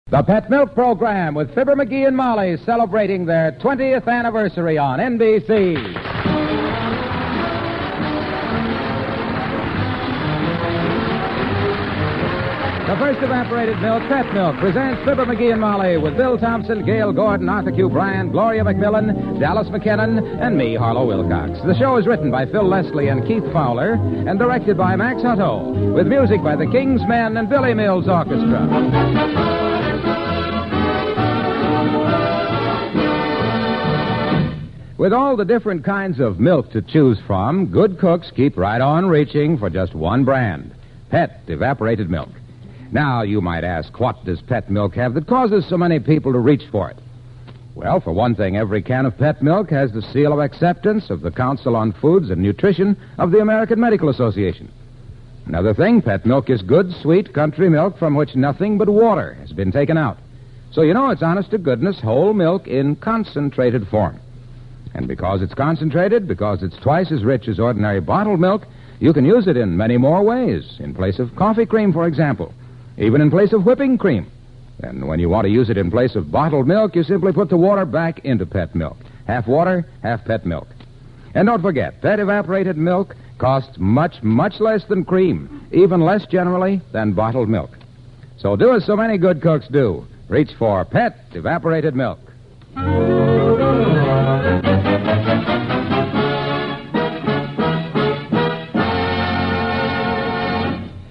The Pet Milk Program with Fibber Mcgee and Molly celebrating their 20th anniversary on NBC. The first evaporated milk, Pet Milk, presents Fibber Mcgee and Molly with Bill Thompson, Gail Gordon, Arthur Q. Bryant, Gloria McMillan, Dallas McKinnon, and me, Harlow Wilcox. The show is written by Phil Leslie and Keith Fowler and directed by Max Hutto, with music by the King's Men and Billy Mills Orchestra. With all the different kinds of milk to choose from, good cooks keep right on reaching for just one brand, Pet Evaporated Milk. Now, you might ask, what does Pet Milk have that causes so many people to reach for it? Well, for one thing, every can of Pet Milk has the seal of acceptance of the Council on Foods and Nutrition of the American Medical Association. Another thing, Pet Milk is good, sweet country milk from which nothing but water has been taken out. So you know it's honest-to-goodness whole milk in concentrated form. And because it's concentrated, because it's twice as rich as ordinary bottled milk, you can use it in many more ways. In place of coffee cream, for example. Even in place of whipping cream. And when you want to use it in place of bottled milk, you simply put the water back into Pet Milk. Half water, half Pet Milk. And don't forget, Pet Evaporated Milk costs much, much less than cream. Even less generally than bottled milk. So do as so many good cooks do. Reach for Pet Evaporated Milk.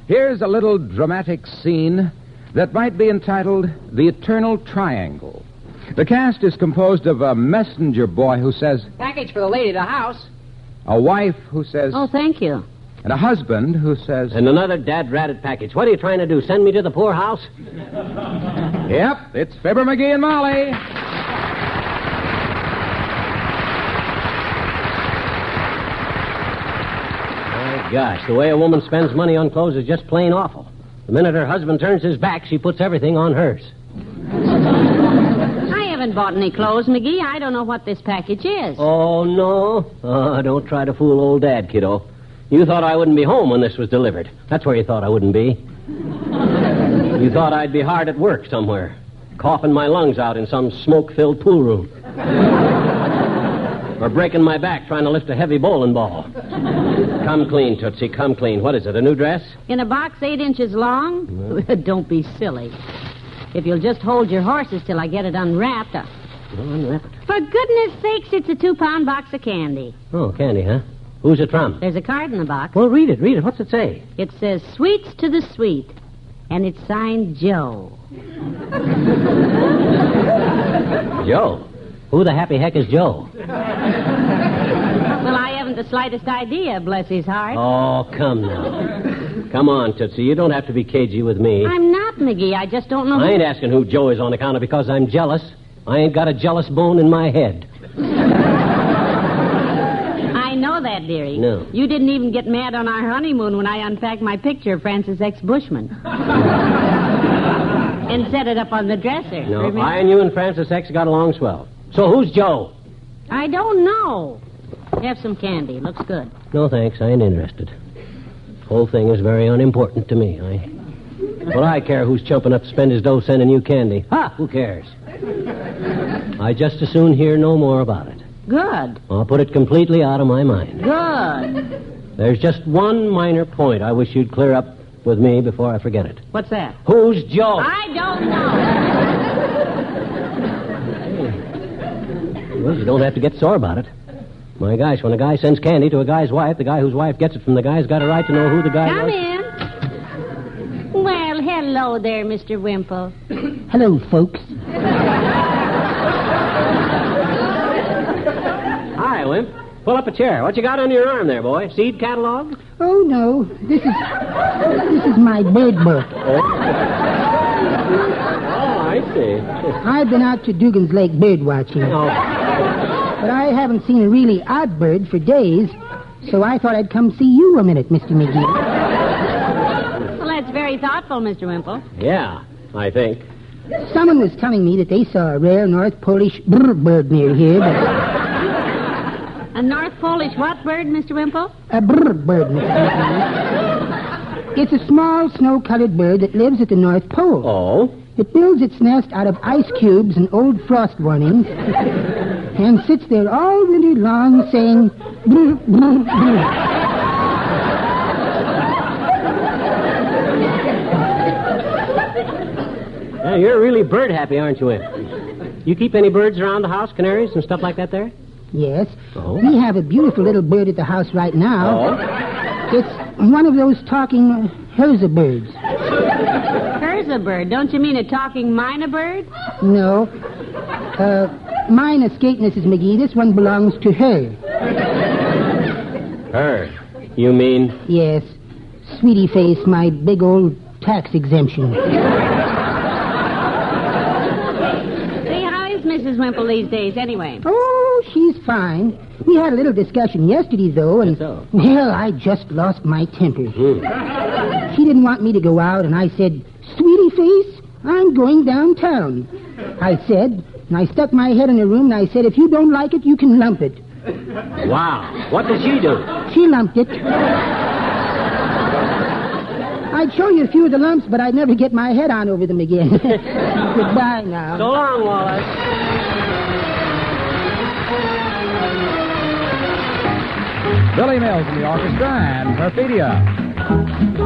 Here's a little dramatic scene that might be entitled The Eternal Triangle. The cast is composed of a messenger boy who says, "Package for the lady of the house." A wife who says, "Oh, thank you." And a husband who says, "And another dad-ratted package. What are you trying to do, send me to the poorhouse?" Yep, it's Fibber Mcgee and Molly. Gosh, the way a woman spends money on clothes is just plain awful. The minute her husband turns his back, she puts everything on hers. I haven't bought any clothes, McGee. I don't know what this package is. Oh, no? Oh, don't try to fool old Dad, kiddo. You thought I wouldn't be home when this was delivered. That's where you thought I wouldn't be. You thought I'd be hard at work somewhere, coughing my lungs out in some smoke-filled pool room. Or breaking my back trying to lift a heavy bowling ball. Come clean, Tootsie, come clean. What is it, a new dress? In a box 8 inches long? Don't be silly. If you'll just hold your horses till I get it unwrapped. Unwrap it. For goodness sakes, it's a 2-pound box of candy. Oh, candy, huh? Who's it from? There's a card in the box. Well, read it. What's it say? It says, "Sweets to the Sweet." And it's signed Joe. Joe? Who the happy heck is Joe? Well, I haven't the slightest idea, bless his heart. Oh, come now. Come on, Tootsie. You don't have to be cagey with me. I'm not, McGee. I just don't know I ain't asking who Joe is on account of because I'm jealous. I ain't got a jealous bone in my head. I know that, dearie. No. You didn't even get mad on our honeymoon when I unpacked my picture of Francis X. Bushman. And set it up on the dresser. No, remember? I and you and Francis X got along swell. So who's Joe? I don't know. Have some candy. Looks good. No, thanks. I ain't interested. Whole thing is very unimportant to me. Well, I care who's chumping up to spend his dough sending you candy. Ha! Who cares? I just as soon hear no more about it. Good. I'll put it completely out of my mind. Good. There's just one minor point I wish you'd clear up with me before I forget it. What's that? Who's Joe? I don't know. Well, you don't have to get sore about it. My gosh, when a guy sends candy to a guy's wife, the guy whose wife gets it from the guy's got a right to know who the guy Come was. in. Well, hello there, Mr. Wimple. Hello, folks. Hi, Wimp. Pull up a chair. What you got under your arm there, boy? Seed catalog? Oh, no. This is my bird book. Oh, I see. I've been out to Dugan's Lake bird watching. Oh. But I haven't seen a really odd bird for days, so I thought I'd come see you a minute, Mr. McGee. Well, that's very thoughtful, Mr. Wimple. Yeah, I think. Someone was telling me that they saw a rare North Polish bird near here, but... A North Polish what bird, Mr. Wimple? A bird, Mr. McGee. It's a small, snow-colored bird that lives at the North Pole. Oh? It builds its nest out of ice cubes and old frost warnings and sits there all winter long saying, brr, brr, brr. Yeah, you're really bird happy, aren't you, Imp? You keep any birds around the house, canaries and stuff like that there? Yes. Oh? We have a beautiful little bird at the house right now. Oh? It's one of those talking Herza birds. Herza bird. Don't you mean a talking mina bird? No. Mine escaped, Mrs. McGee. This one belongs to her. Her? You mean? Yes. Sweetie Face, my big old tax exemption. Say, how is Mrs. Wimple these days, anyway? Oh, she's fine. We had a little discussion yesterday, though, and... So? Well, I just lost my temper. Hmm. She didn't want me to go out, and I said, Sweetie Face, I'm going downtown. I said, and I stuck my head in her room, and I said, if you don't like it, you can lump it. Wow. What did she do? She lumped it. I'd show you a few of the lumps, but I'd never get my head on over them again. Goodbye now. So long, Wallace. Billy Mills in the orchestra and Perfidia.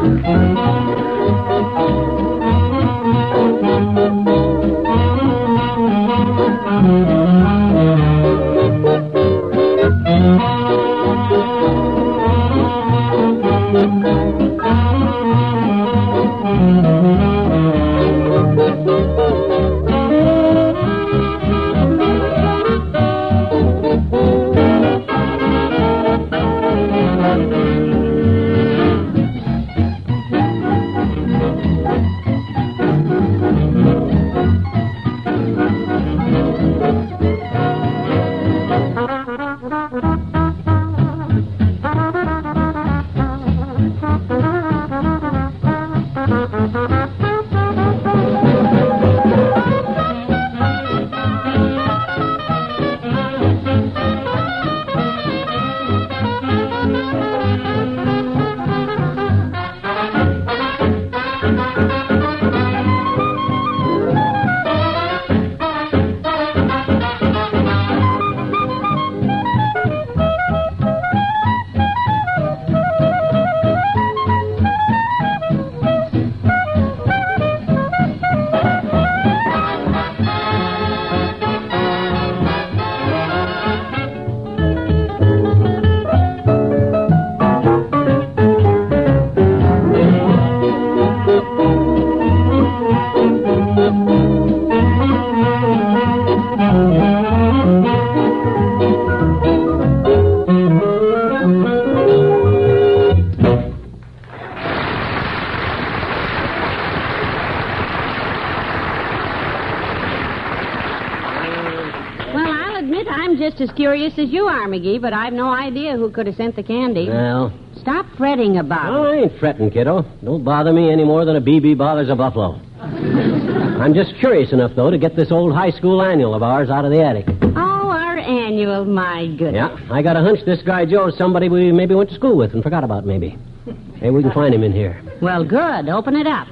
Just as curious as you are, McGee, but I've no idea who could have sent the candy. Well... Stop fretting about Oh, it. I ain't fretting, kiddo. Don't bother me any more than a BB bothers a buffalo. I'm just curious enough, though, to get this old high school annual of ours out of the attic. Oh, our annual, my goodness. Yeah, I got a hunch this guy Joe's somebody we maybe went to school with and forgot about, maybe. Maybe we can find him in here. Well, good. Open it up.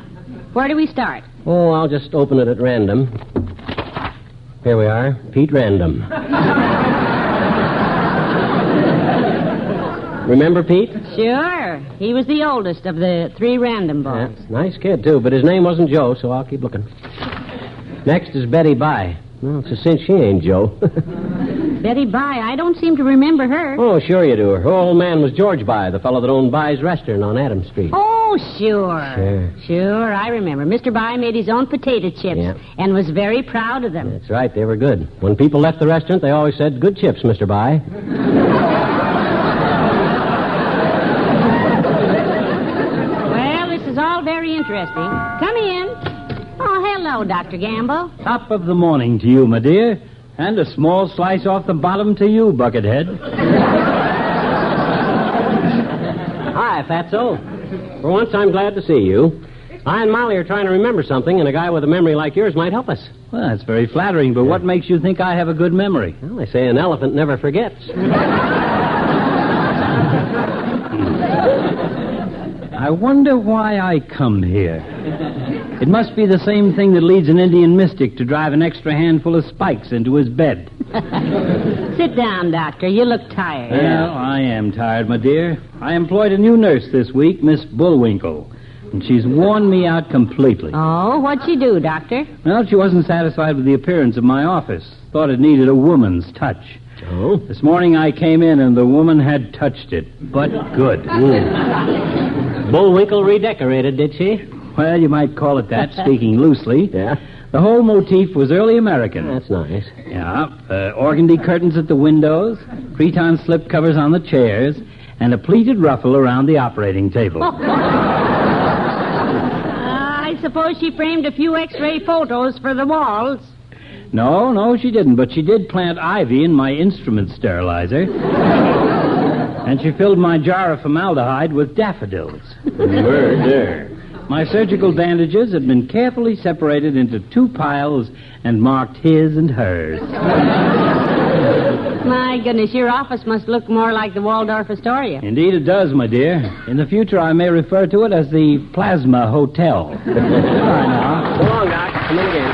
Where do we start? Oh, I'll just open it at random. Here we are. Pete Random. Remember Pete? Sure. He was the oldest of the three random boys. Yeah, nice kid, too, but his name wasn't Joe, so I'll keep looking. Next is Betty Bye. Well, it's a cinch she ain't Joe. Betty Bye. I don't seem to remember her. Oh, sure you do. Her old man was George Bye, the fellow that owned Bye's Restaurant on Adams Street. Oh, sure. Sure, I remember. Mr. Bye made his own potato chips and was very proud of them. That's right. They were good. When people left the restaurant, they always said, "Good chips, Mr. Bye." Well, this is all very interesting. Come in. Oh, hello, Dr. Gamble. Top of the morning to you, my dear. And a small slice off the bottom to you, Buckethead. Hi, Fatso. For once, I'm glad to see you. I and Molly are trying to remember something, and a guy with a memory like yours might help us. Well, that's very flattering, but what makes you think I have a good memory? Well, they say an elephant never forgets. I wonder why I come here. It must be the same thing that leads an Indian mystic to drive an extra handful of spikes into his bed. Sit down, Doctor. You look tired. Well, I am tired, my dear. I employed a new nurse this week, Miss Bullwinkle, and she's worn me out completely. Oh, what'd she do, Doctor? Well, she wasn't satisfied with the appearance of my office. Thought it needed a woman's touch. Oh? This morning I came in and the woman had touched it, but good. Bullwinkle redecorated, did she? Well, you might call it that, speaking loosely. Yeah? The whole motif was early American. That's nice. Yeah, organdy curtains at the windows, cretonne slip covers on the chairs, and a pleated ruffle around the operating table. I suppose she framed a few X-ray photos for the walls. No, she didn't, but she did plant ivy in my instrument sterilizer. And she filled my jar of formaldehyde with daffodils. Murder. My surgical bandages had been carefully separated into 2 piles and marked his and hers. My goodness, your office must look more like the Waldorf Astoria. Indeed it does, my dear. In the future, I may refer to it as the Plasma Hotel. All right, now. So long, Doc. Come in again.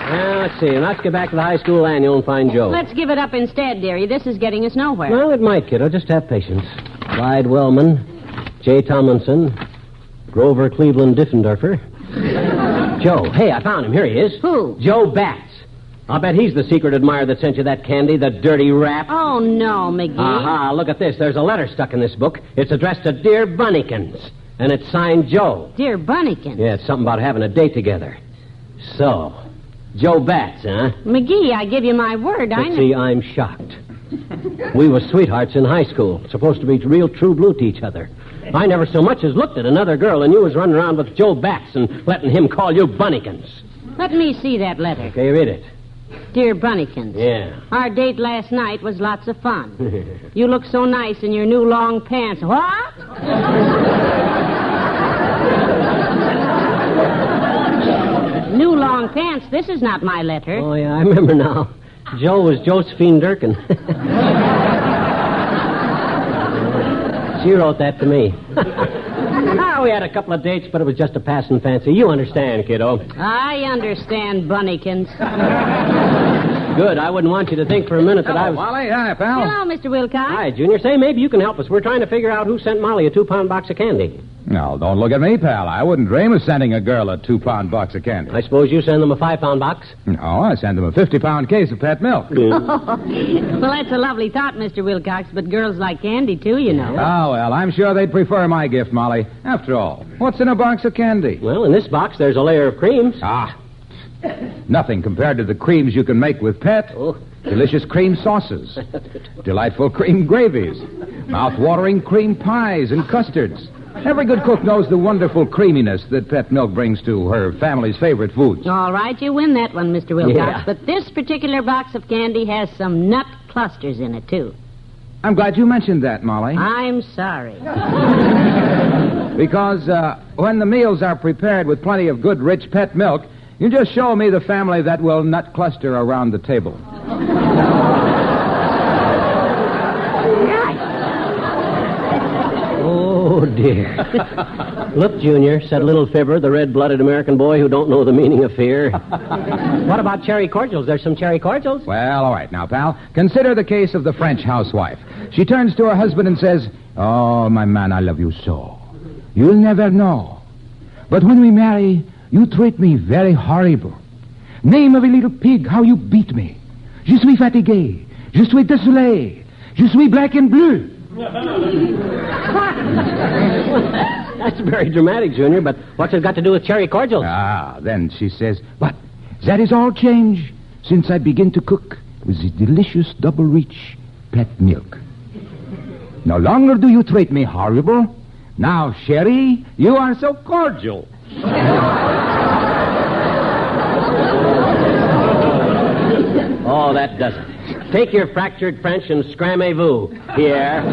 Well, let's see. Let's get back to the high school annual and find Joe. Let's give it up instead, dearie. This is getting us nowhere. Well, it might, kiddo. Just have patience. Clyde Wellman, Jay Tomlinson, Grover Cleveland Diffenderfer. Joe. Hey, I found him. Here he is. Who? Joe Batts. I'll bet he's the secret admirer that sent you that candy, the dirty rat. Oh, no, McGee. Aha, look at this. There's a letter stuck in this book. It's addressed to Dear Bunnykins, and it's signed Joe. Dear Bunnykins. Yeah, it's something about having a date together. So, Joe Batts, huh? McGee, I give you my word. But see, I'm shocked. We were sweethearts in high school, supposed to be real true blue to each other. I never so much as looked at another girl, and you was running around with Joe Batts and letting him call you Bunnykins. Let me see that letter. Okay, read it. Dear Bunnykins. Yeah. Our date last night was lots of fun. You look so nice in your new long pants. What? New long pants? This is not my letter. Oh, yeah, I remember now. Joe was Josephine Durkin. She wrote that to me. We had a couple of dates, but it was just a passing fancy. You understand, kiddo. I understand, Bunnykins. Good. I wouldn't want you to think for a minute that I was... Molly. Hi, pal. Hello, Mr. Wilcox. Hi, Junior. Say, maybe you can help us. We're trying to figure out who sent Molly a 2-pound box of candy. No, don't look at me, pal. I wouldn't dream of sending a girl a 2-pound box of candy. I suppose you send them a 5-pound box? No, I send them a 50-pound case of pet milk. Well, that's a lovely thought, Mr. Wilcox, but girls like candy, too, you know. Oh, well, I'm sure they'd prefer my gift, Molly. After all, what's in a box of candy? Well, in this box, there's a layer of creams. Ah, nothing compared to the creams you can make with Pet. Oh. Delicious cream sauces, delightful cream gravies, mouth-watering cream pies and custards. Every good cook knows the wonderful creaminess that Pet milk brings to her family's favorite foods. All right, you win that one, Mr. Wilcox. Yeah. But this particular box of candy has some nut clusters in it, too. I'm glad you mentioned that, Molly. I'm sorry. Because when the meals are prepared with plenty of good, rich Pet milk, you just show me the family that will nut cluster around the table. Oh, dear. Look, Junior, said little Fibber, the red-blooded American boy who don't know the meaning of fear. What about cherry cordials? There's some cherry cordials? Well, all right. Now, pal, consider the case of the French housewife. She turns to her husband and says, "Oh, my man, I love you so. You'll never know. But when we marry, you treat me very horrible. Name of a little pig, how you beat me. Je suis fatigué. Je suis désolé. Je suis black and bleu." That's very dramatic, Junior, but what's it got to do with cherry cordials? Then she says, "But that is all changed since I begin to cook with the delicious double-rich Pet milk. No longer do you treat me horrible. Now, Sherry, you are so cordial." Oh, that does it. Take your fractured French and scramez-vous, Pierre.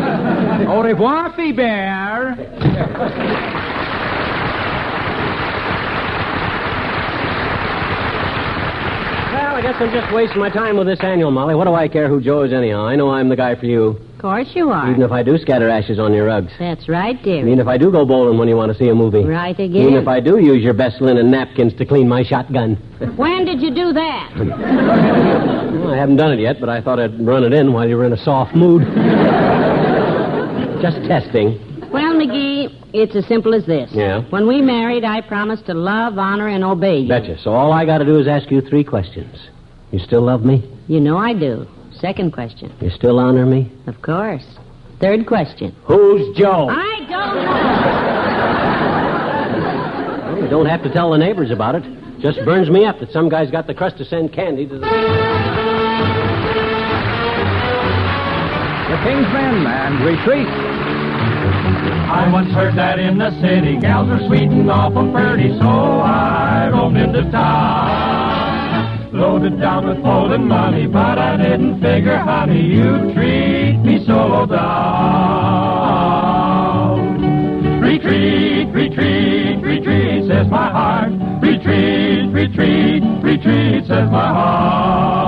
Au revoir, Fibber. Well, I guess I'm just wasting my time with this annual, Molly. What do I care who Joe is anyhow? I know I'm the guy for you. Of course you are. Even if I do scatter ashes on your rugs. That's right, dear. Even if I do go bowling when you want to see a movie. Right again. Even if I do use your best linen napkins to clean my shotgun. When did you do that? Well, I haven't done it yet, but I thought I'd run it in while you were in a soft mood. Just testing. Well, McGee, it's as simple as this. Yeah? When we married, I promised to love, honor, and obey you. Betcha. So all I got to do is ask you 3 questions. You still love me? You know I do. Second question. You still honor me? Of course. Third question. Who's Joe? I don't know. Well, you don't have to tell the neighbors about it. Just burns me up that some guy's got the crust to send candy to the... The King's Men and Retreat. I once heard that in the city, gals are sweet and awful pretty, so I roamed into town. Loaded down with folding money, but I didn't figure, honey, you'd treat me so low down. Retreat, retreat, retreat, says my heart. Retreat, retreat, retreat, says my heart.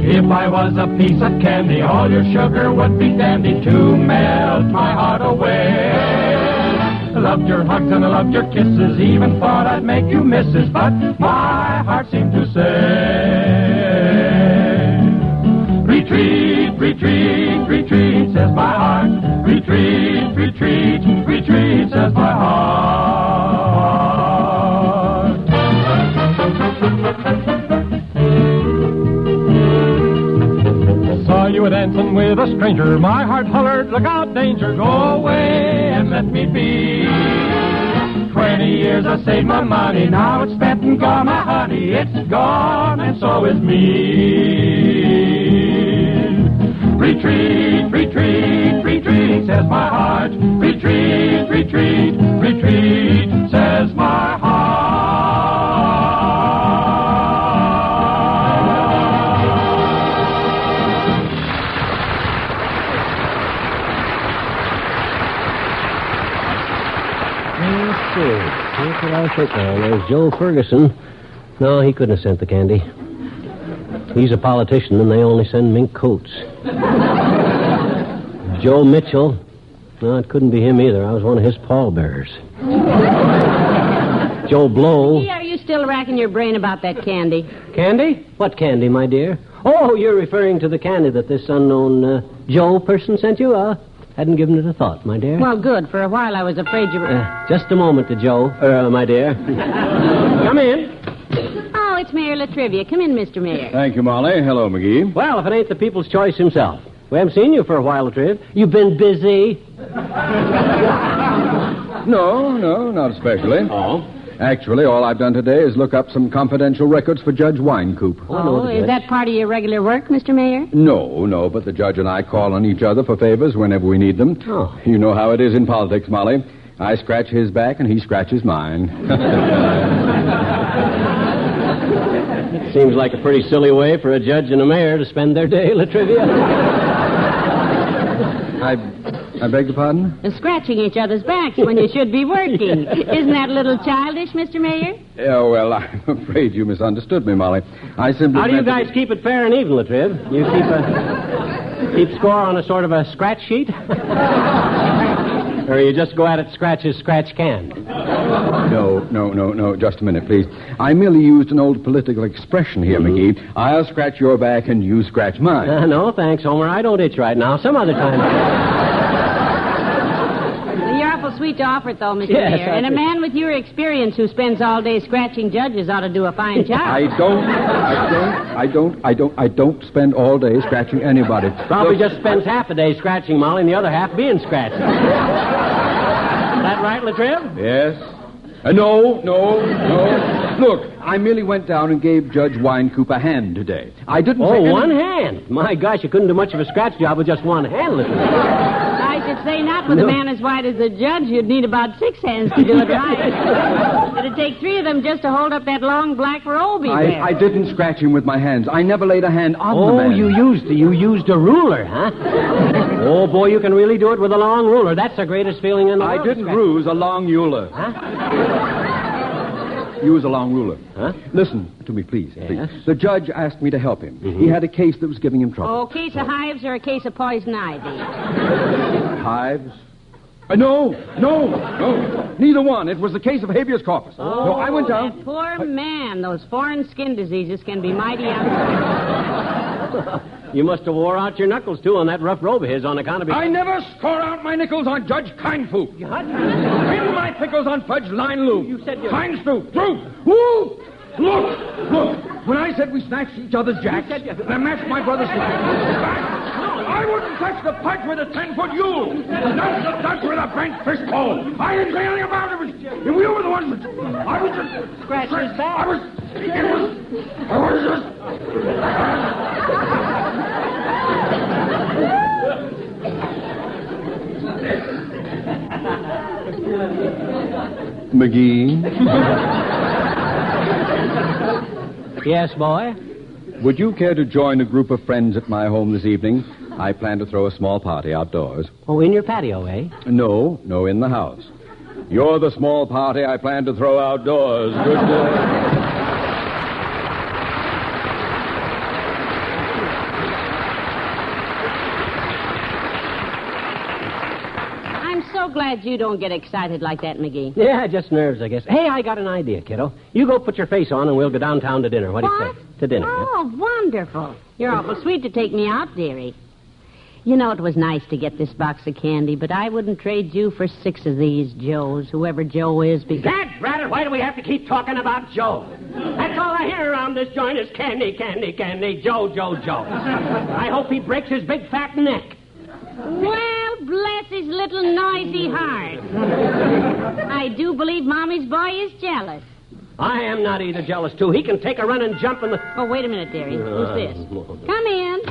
If I was a piece of candy, all your sugar would be dandy to melt my heart away. Loved your hugs and I loved your kisses, even thought I'd make you misses, but my heart seemed to say, retreat, retreat, retreat, says my heart. Retreat, retreat, retreat, says my heart. Saw you a dancing with a stranger, my heart hollered, look out, danger, go away and let me be. 20 years I saved my money, now it's spent and gone, my honey, it's gone and so is me. Retreat, retreat, retreat, says my heart. Retreat, retreat, retreat, says my heart. That's what I think now. There's Joe Ferguson. No, he couldn't have sent the candy. He's a politician, and they only send mink coats. Joe Mitchell. No, it couldn't be him either. I was one of his pallbearers. Joe Blow. Gee, are you still racking your brain about that candy? Candy? What candy, my dear? Oh, you're referring to the candy that this unknown Joe person sent you? Hadn't given it a thought, my dear. Well, good. For a while I was afraid you were... Just a moment, Joe. My dear. Come in. Oh, it's Mayor Latrivia. Come in, Mr. Mayor. Thank you, Molly. Hello, McGee. Well, if it ain't the People's Choice himself. We haven't seen you for a while, Latriv. You've been busy. No, not especially. Oh? Actually, all I've done today is look up some confidential records for Judge Winecoop. Oh, is that part of your regular work, Mr. Mayor? No, but the judge and I call on each other for favors whenever we need them. Oh. You know how it is in politics, Molly. I scratch his back and he scratches mine. It seems like a pretty silly way for a judge and a mayor to spend their day, Latrivia. I beg your pardon? Scratching each other's backs when you should be working. Isn't that a little childish, Mr. Mayor? Yeah, well, I'm afraid you misunderstood me, Molly. I simply... How do you guys keep it fair and even, Latriv? You keep score on a sort of a scratch sheet? Or you just go at it scratch as scratch can? No. Just a minute, please. I merely used an old political expression here, McGee. I'll scratch your back and you scratch mine. No, thanks, Homer. I don't itch right now. Some other time. You're awful sweet to offer it, though, Mr. Yes, Mayor. And a man with your experience who spends all day scratching judges ought to do a fine job. I don't spend all day scratching anybody. Probably just spends half a day scratching Molly and the other half being scratched. Is that right, Latriv? Yes. No. Look, I merely went down and gave Judge Winecoop a hand today. I didn't... Oh, one hand. My gosh, you couldn't do much of a scratch job with just one hand, Latriv. I should say not with a man as white as the judge. You'd need about 6 hands to do it right. It'd take 3 of them just to hold up that long black robe he wears. I didn't scratch him with my hands. I never laid a hand on the man. You used a ruler, huh? Oh, boy, you can really do it with a long ruler. That's the greatest feeling in the world. I didn't ruse a long ruler. Huh? Use a long ruler. Huh? Listen to me, please. Yes? Please. The judge asked me to help him. Mm-hmm. He had a case that was giving him trouble. Oh, a case of hives or a case of poison ivy? Hives? No. Neither one. It was the case of habeas corpus. Oh, no, I went down. That poor man. Those foreign skin diseases can be mighty unpleasant. You must have wore out your knuckles, too, on that rough robe of his on account of... I never score out my nickels on Judge Kindfu. What? Pin my pickles on Fudge Line Loop. You said you... Kind Snoop. True. Woo! Look. When I said we snatched each other's jacks, and I matched my brother's back, I wouldn't touch the pudge with a 10-foot yule. Not the Dutch with a bent fist pole. I didn't say anything about it. If you were the ones that... I was just... Scratch his back. I was just... McGee? Yes, boy? Would you care to join a group of friends at my home this evening? I plan to throw a small party outdoors. Oh, in your patio, eh? No, in the house. You're the small party I plan to throw outdoors. Good day. Glad you don't get excited like that, McGee. Yeah, just nerves, I guess. Hey, I got an idea, kiddo. You go put your face on and we'll go downtown to dinner. What do you say? To dinner. Oh, wonderful. You're awful sweet to take me out, dearie. You know, it was nice to get this box of candy, but I wouldn't trade you for 6 of these Joes, whoever Joe is, because... Dad, Bradder, why do we have to keep talking about Joe? That's all I hear around this joint is candy, Joe. I hope he breaks his big fat neck. Well, bless his little noisy heart. I do believe Mommy's boy is jealous. I am not either jealous, too. He can take a run and jump in the... Oh, wait a minute, dearie. Who's this? Come in.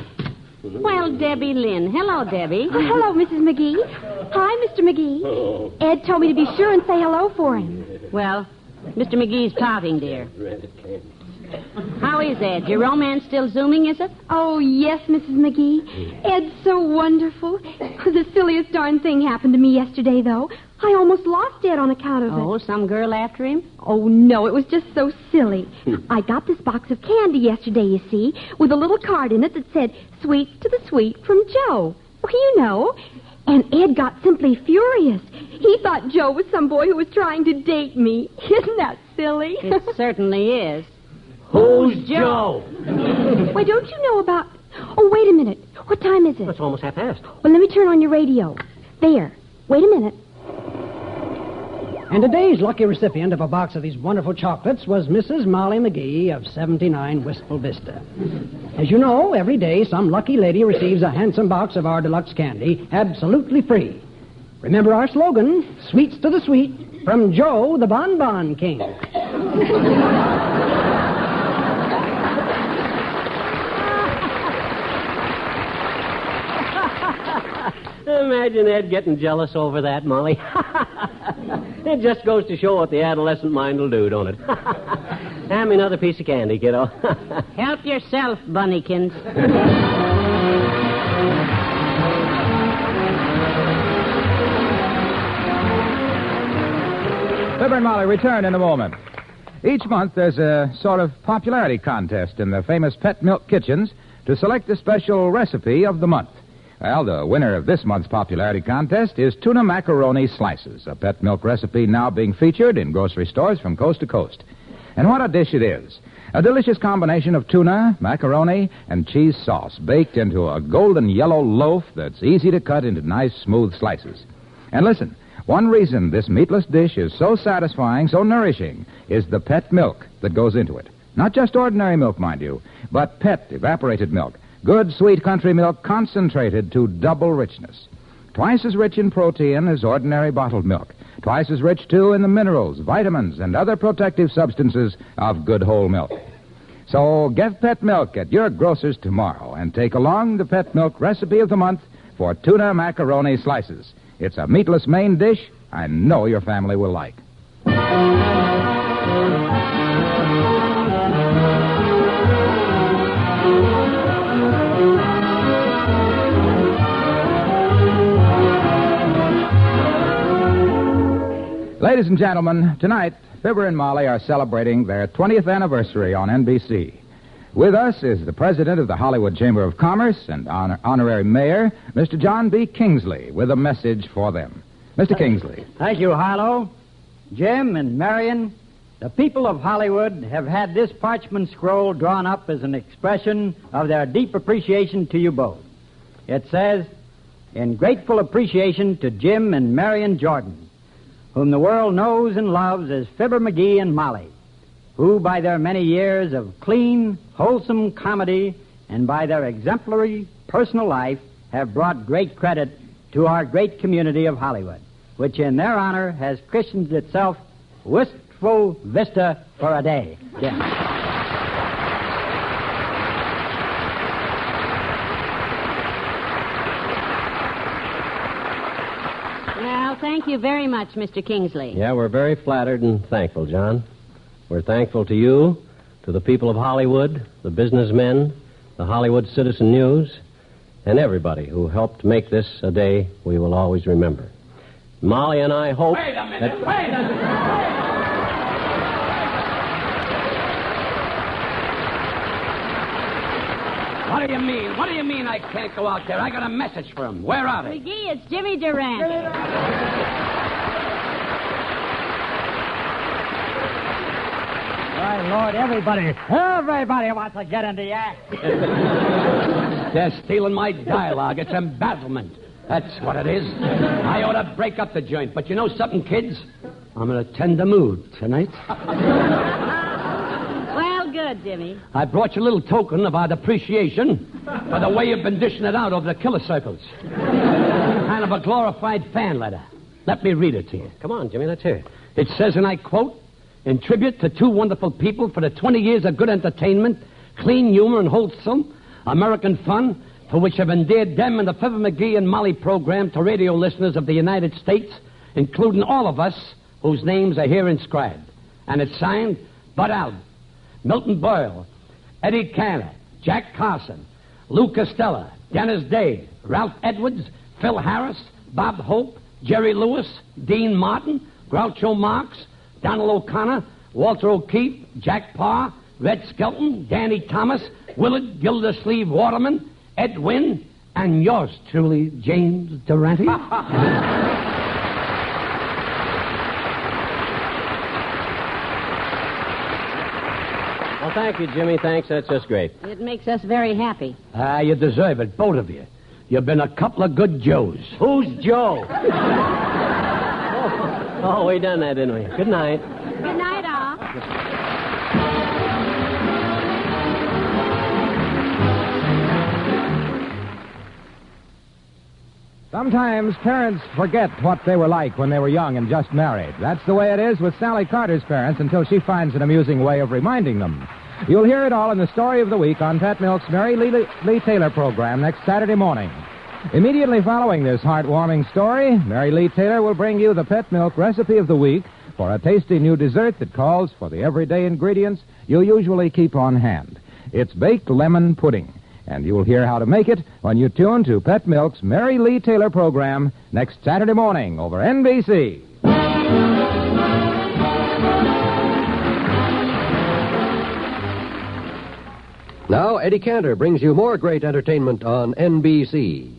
Well, Debbie Lynn. Hello, Debbie. Oh, hello, Mrs. McGee. Hi, Mr. McGee. Ed told me to be sure and say hello for him. Well, Mr. McGee's pouting, dear. How is Ed? Your romance still zooming, is it? Oh, yes, Mrs. McGee. Ed's so wonderful. The silliest darn thing happened to me yesterday, though. I almost lost Ed on account of it. Oh, some girl after him? Oh, no, it was just so silly. I got this box of candy yesterday, you see, with a little card in it that said, "Sweets to the sweet from Joe." Well, you know. And Ed got simply furious. He thought Joe was some boy who was trying to date me. Isn't that silly? It certainly is. Who's Joe? Why, don't you know about... Oh, wait a minute. What time is it? It's almost past. Well, let me turn on your radio. There. Wait a minute. And today's lucky recipient of a box of these wonderful chocolates was Mrs. Molly McGee of 79 Wistful Vista. As you know, every day some lucky lady receives a handsome box of our deluxe candy, absolutely free. Remember our slogan, "Sweets to the sweet, from Joe the Bonbon King." Imagine Ed getting jealous over that, Molly. It just goes to show what the adolescent mind will do, don't it? Hand me another piece of candy, kiddo. Help yourself, Bunnykins. Fibber and Molly return in a moment. Each month there's a sort of popularity contest in the famous Pet Milk Kitchens to select a special recipe of the month. Well, the winner of this month's popularity contest is tuna macaroni slices, a Pet Milk recipe now being featured in grocery stores from coast to coast. And what a dish it is. A delicious combination of tuna, macaroni, and cheese sauce baked into a golden yellow loaf that's easy to cut into nice, smooth slices. And listen, one reason this meatless dish is so satisfying, so nourishing, is the Pet milk that goes into it. Not just ordinary milk, mind you, but Pet evaporated milk. Good, sweet country milk concentrated to double richness. Twice as rich in protein as ordinary bottled milk. Twice as rich, too, in the minerals, vitamins, and other protective substances of good whole milk. So get Pet milk at your grocer's tomorrow and take along the Pet milk recipe of the month for tuna macaroni slices. It's a meatless main dish I know your family will like. Ladies and gentlemen, tonight, Fibber and Molly are celebrating their 20th anniversary on NBC. With us is the president of the Hollywood Chamber of Commerce and honorary mayor, Mr. John B. Kingsley, with a message for them. Mr. Kingsley. Thank you, Harlow. Jim and Marion, the people of Hollywood have had this parchment scroll drawn up as an expression of their deep appreciation to you both. It says, "In grateful appreciation to Jim and Marion Jordan, whom the world knows and loves as Fibber Mcgee and Molly, who by their many years of clean, wholesome comedy and by their exemplary personal life have brought great credit to our great community of Hollywood, which in their honor has christened itself Wistful Vista for a day." Jim. Well, thank you very much, Mr. Kingsley. Yeah, we're very flattered and thankful, John. We're thankful to you, to the people of Hollywood, the businessmen, the Hollywood Citizen News, and everybody who helped make this a day we will always remember. Molly and I hope... Wait a minute, wait a minute! What do you mean? What do you mean I can't go out there? I got a message for him. Where are they? McGee, it's Jimmy Durant. My Lord, everybody wants to get in the act. They're stealing my dialogue. It's embezzlement. That's what it is. I ought to break up the joint. But you know something, kids? I'm in a tender mood tonight. Well, good, Jimmy. I brought you a little token of our appreciation for the way you've been dishing it out over the killer circles. Kind of a glorified fan letter. Let me read it to you. Come on, Jimmy, let's hear it. It says, and I quote, "In tribute to two wonderful people for the 20 years of good entertainment, clean humor, and wholesome American fun, for which have endeared them and the Fibber Mcgee and Molly program to radio listeners of the United States, including all of us whose names are here inscribed." And it's signed Bud Allen, Milton Boyle, Eddie Cantor, Jack Carson, Lou Costello, Dennis Day, Ralph Edwards, Phil Harris, Bob Hope, Jerry Lewis, Dean Martin, Groucho Marx, Donald O'Connor, Walter O'Keefe, Jack Parr, Red Skelton, Danny Thomas, Willard Gildersleeve Waterman, Ed Wynn, and yours truly, James Durante. Well, thank you, Jimmy. Thanks. That's just great. It makes us very happy. You deserve it, both of you. You've been a couple of good Joes. Who's Joe? Oh, we done that, didn't we? Good night. Good night, all. Sometimes parents forget what they were like when they were young and just married. That's the way it is with Sally Carter's parents until she finds an amusing way of reminding them. You'll hear it all in the Story of the Week on Pet Milk's Mary Lee Taylor program next Saturday morning. Immediately following this heartwarming story, Mary Lee Taylor will bring you the Pet Milk Recipe of the Week for a tasty new dessert that calls for the everyday ingredients you usually keep on hand. It's baked lemon pudding, and you'll hear how to make it when you tune to Pet Milk's Mary Lee Taylor program next Saturday morning over NBC. Now, Eddie Cantor brings you more great entertainment on NBC.